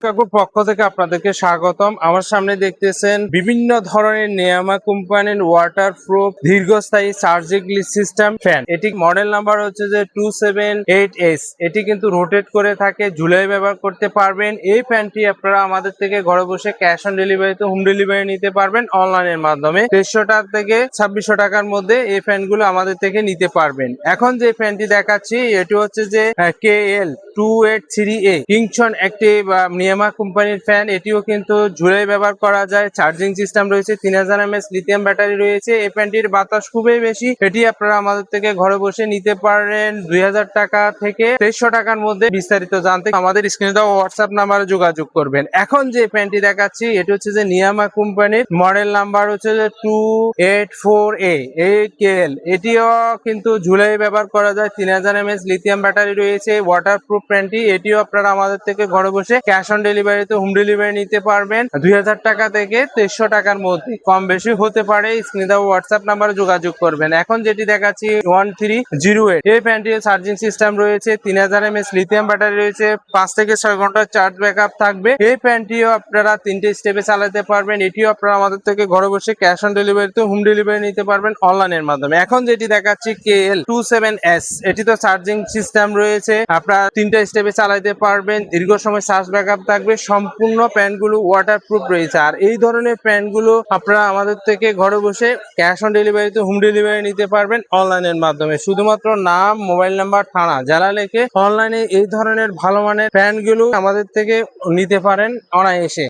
কাকুর পক্ষ থেকে আপনাদেরকে স্বাগতম। আমার সামনে দেখতেছেন বিভিন্ন ধরনের নিয়ামা কোম্পানির ওয়াটারপ্রুফ দীর্ঘস্থায়ী চার্জিং সিস্টেম ফ্যান। এটি মডেল নাম্বার হচ্ছে যে 278S। এটি কিন্তু রোটেট করে থাকে, ঝুলাই ব্যবহার করতে পারবেন। এই ফ্যানটি আপনারা আমাদের থেকে ঘরে বসে ক্যাশ অন ডেলিভারিতে হোম ডেলিভারি নিতে পারবেন অনলাইনের মাধ্যমে। 2300 টাকা থেকে 2600 টাকার মধ্যে এই ফ্যানগুলো আমাদের থেকে নিতে পারবেন। এখন যে ফ্যানটি দেখাচ্ছি এটি হচ্ছে যে KL283A কিংসন একটি নিয়ামা কোম্পানির ফ্যান। এটিও কিন্তু ঝুলাই ব্যবহার করা যায়, চার্জিং সিস্টেম রয়েছে, 3000 mAh লিথিয়াম ব্যাটারি রয়েছে। এই ফ্যানটির বাতাস খুবই বেশি। এটি আপনারা আমাদের থেকে ঘরে বসে নিতে পারেন 2000 টাকা থেকে 2300 টাকার মধ্যে। বিস্তারিত জানতে আমাদের স্ক্রিনে দেওয়া হোয়াটসঅ্যাপ নাম্বারে যোগাযোগ করবেন। এখন যে ফ্যানটি দেখাচ্ছি এটি হচ্ছে যে নিয়ামা কোম্পানির, মডেল নাম্বার হচ্ছে যে 284A KL। এটিও কিন্তু ঝুলাই ব্যবহার করা যায়, 3000 mAh লিথিয়াম ব্যাটারি রয়েছে, ওয়াটারপ্রুফ ফ্যানটি। এটিও আপনারা আমাদের থেকে ঘরে বসে ক্যাশ অন ডেলিভারিতে হোম ডেলিভারি নিতে পারবেন 2000 টাকা থেকে 2300 টাকার মধ্যে। কম বেশি হতে পারে, স্ক্রিনে দেওয়া হোয়াটসঅ্যাপ নাম্বারে যোগাযোগ করবেন। এখন যেটি দেখাচ্ছি 1308। এই ফ্যানটির চার্জিং সিস্টেম রয়েছে, 3000 mAh লিথিয়াম ব্যাটারি রয়েছে, 5 থেকে 6 ঘন্টার চার্জ ব্যাকআপ থাকবে। এই ফ্যানটিও আপনারা 3টে স্টেপে চালাতে পারবেন। এটিও আপনারা আমাদের থেকে ঘরে বসে ক্যাশ অন ডেলিভারিতে হোম ডেলিভারি নিতে পারবেন অনলাইনের মাধ্যমে। এখন যেটি দেখাচ্ছি KL27S। এটি তো চার্জিং সিস্টেম রয়েছে, আপনারা 3টে স্টেপে চালাতে পারবেন, দীর্ঘ সময় চার্জ ব্যাকআপ থাকবে। সম্পূর্ণ ফ্যানগুলো ওয়াটারপ্রুফ রয়েছে। আর এই ধরনের ফ্যানগুলো আপনারা আমাদের থেকে ঘরে বসে ক্যাশ অন ডেলিভারিতে হোম ডেলিভারি নিতে পারবেন অনলাইনের মাধ্যমে। শুধুমাত্র নাম, মোবাইল নাম্বার, থানা, জেলা লিখে অনলাইনে এই ধরনের ভালো মানের ফ্যানগুলো আমাদের থেকে নিতে পারেন অনায়াসে।